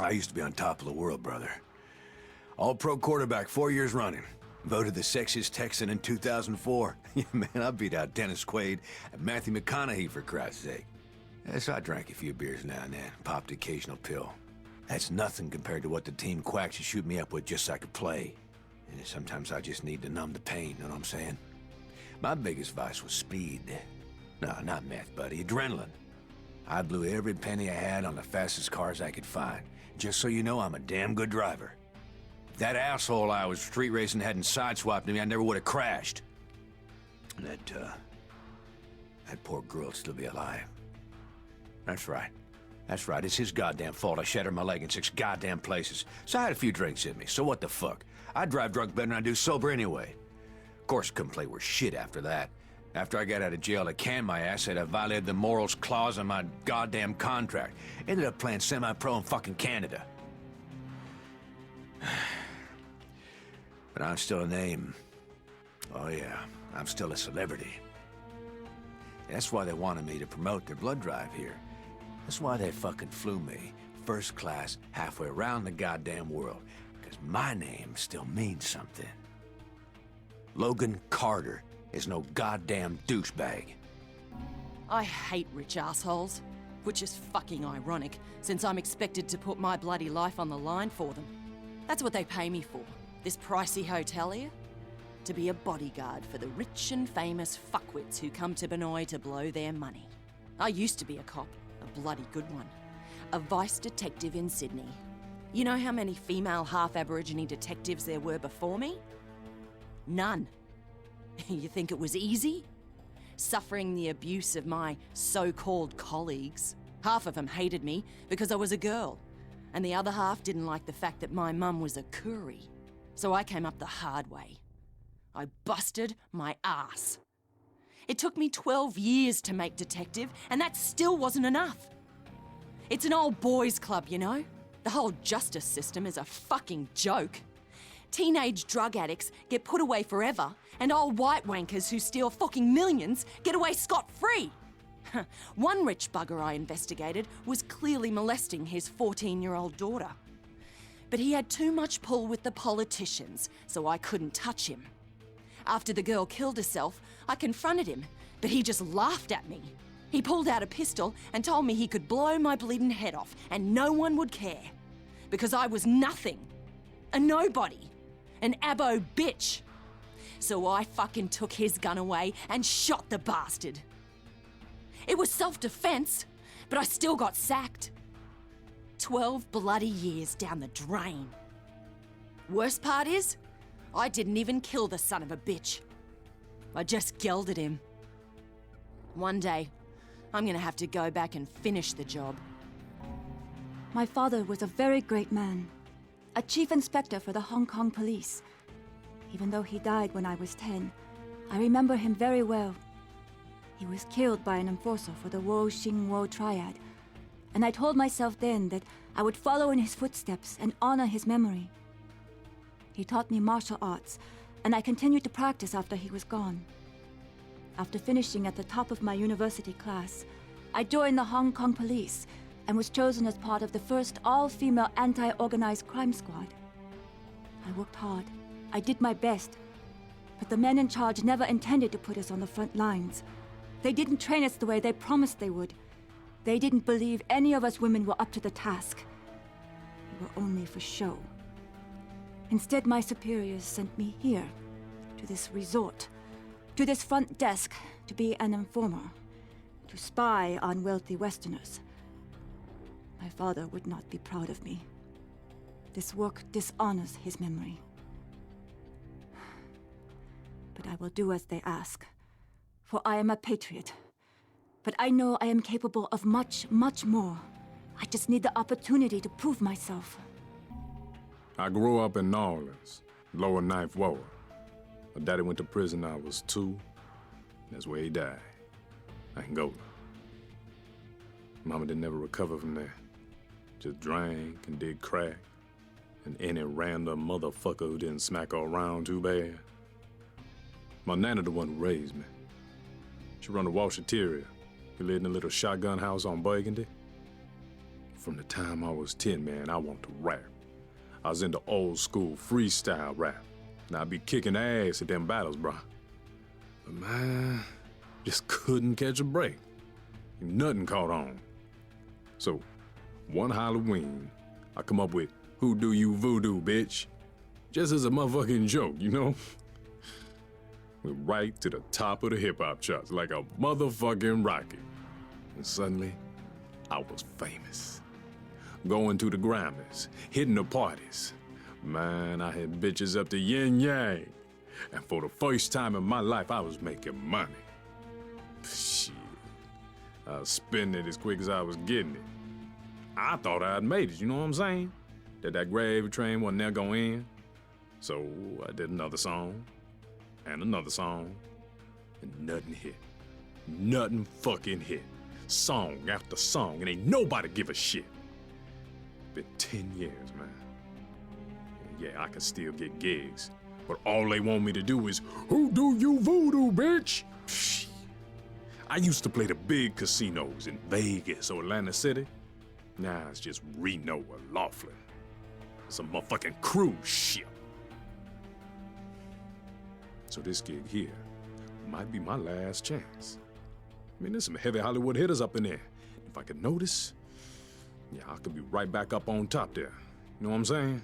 I used to be on top of the world, brother. All-pro quarterback 4 years running. Voted the sexiest Texan in 2004. Man, I beat out Dennis Quaid and Matthew McConaughey, for Christ's sake. Yes, I drank a few beers now and then, popped the occasional pill. That's nothing compared to what the team quacks should shoot me up with just so I could play. And sometimes I just need to numb the pain, know what I'm saying? My biggest vice was speed. No, not meth, buddy, adrenaline. I blew every penny I had on the fastest cars I could find. Just so you know, I'm a damn good driver. If that asshole I was street racing hadn't sideswiped me, I never would have crashed. That poor girl would still be alive. That's right. That's right, it's his goddamn fault I shattered my leg in 6 goddamn places. So I had a few drinks in me, so what the fuck? I drive drunk better than I do sober anyway. Of course, couldn't play worth shit after that. After I got out of jail, they canned my ass, said I violated the morals clause in my goddamn contract. Ended up playing semi-pro in fucking Canada. But I'm still a name. Oh yeah, I'm still a celebrity. That's why they wanted me to promote their blood drive here. That's why they fucking flew me, first class, halfway around the goddamn world. Because my name still means something. Logan Carter is no goddamn douchebag. I hate rich assholes, which is fucking ironic, since I'm expected to put my bloody life on the line for them. That's what they pay me for, this pricey hotel here. To be a bodyguard for the rich and famous fuckwits who come to Banoi to blow their money. I used to be a cop, a bloody good one. A vice detective in Sydney. You know how many female half-Aborigine detectives there were before me? None. You think it was easy? Suffering the abuse of my so-called colleagues. Half of them hated me because I was a girl, and the other half didn't like the fact that my mum was a Koori. So I came up the hard way. I busted my ass. It took me 12 years to make detective, and that still wasn't enough. It's an old boys' club, you know? The whole justice system is a fucking joke. Teenage drug addicts get put away forever, and old white wankers who steal fucking millions get away scot-free. One rich bugger I investigated was clearly molesting his 14-year-old daughter. But he had too much pull with the politicians, so I couldn't touch him. After the girl killed herself, I confronted him, but he just laughed at me. He pulled out a pistol and told me he could blow my bleeding head off and no one would care. Because I was nothing. A nobody. An abo bitch. So I fucking took his gun away and shot the bastard. It was self-defense, but I still got sacked. 12 bloody years down the drain. Worst part is, I didn't even kill the son of a bitch. I just gelded him. One day, I'm gonna have to go back and finish the job. My father was a very great man, a chief inspector for the Hong Kong police. Even though he died when I was 10, I remember him very well. He was killed by an enforcer for the Wo-Shing-Wo triad, and I told myself then that I would follow in his footsteps and honor his memory. He taught me martial arts, and I continued to practice after he was gone. After finishing at the top of my university class, I joined the Hong Kong police and was chosen as part of the first all-female anti-organized crime squad. I worked hard. I did my best. But the men in charge never intended to put us on the front lines. They didn't train us the way they promised they would. They didn't believe any of us women were up to the task. We were only for show. Instead, my superiors sent me here, to this resort, to this front desk, to be an informer, to spy on wealthy Westerners. My father would not be proud of me. This work dishonors his memory. But I will do as they ask, for I am a patriot. But I know I am capable of much, much more. I just need the opportunity to prove myself. I grew up in New Orleans, lower Ninth Ward. My daddy went to prison when I was 2, and that's where he died, Angola. Mama didn't ever recover from that. Just drank and did crack, and any random motherfucker who didn't smack her around too bad. My nana the one who raised me. She run a washateria. We lived in a little shotgun house on Burgundy. From the time I was 10, man, I wanted to rap. I was into old school freestyle rap. And I'd be kicking ass at them battles, bro. But man, just couldn't catch a break. Nothing caught on. So, one Halloween, I come up with, "Who do you voodoo, bitch?" Just as a motherfucking joke, you know? Went right to the top of the hip-hop charts like a motherfucking rocket. And suddenly, I was famous. Going to the Grammys, hitting the parties. Man, I had bitches up to yin yang. And for the first time in my life, I was making money. Shit. I was spending it as quick as I was getting it. I thought I'd made it, you know what I'm saying? That gravy train wasn't never gonna end. So I did another song, and another song, and nothing hit. Nothing fucking hit. Song after song, and ain't nobody give a shit. Been 10 years, man. Yeah, I can still get gigs, but all they want me to do is, "Who do you voodoo, bitch?" Shit. I used to play the big casinos in Vegas or Atlantic City. Now it's just Reno or Laughlin. It's a motherfucking cruise ship. So this gig here might be my last chance. I mean, there's some heavy Hollywood hitters up in there. If I could notice, yeah, I could be right back up on top there. You know what I'm saying?